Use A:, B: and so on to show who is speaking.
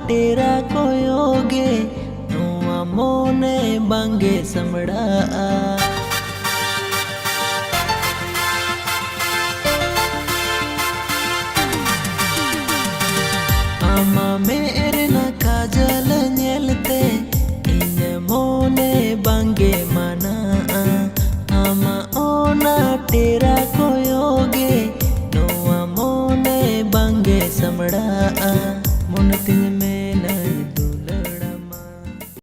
A: टेरा कोयोगे नुआ मोने बांगे समड़ा आमा मेरे ना काजल नेलते इन मोने बांगे मना आमा ओना टेरा कोयोगे नुआ मोने बांगे समड़ा मन तीन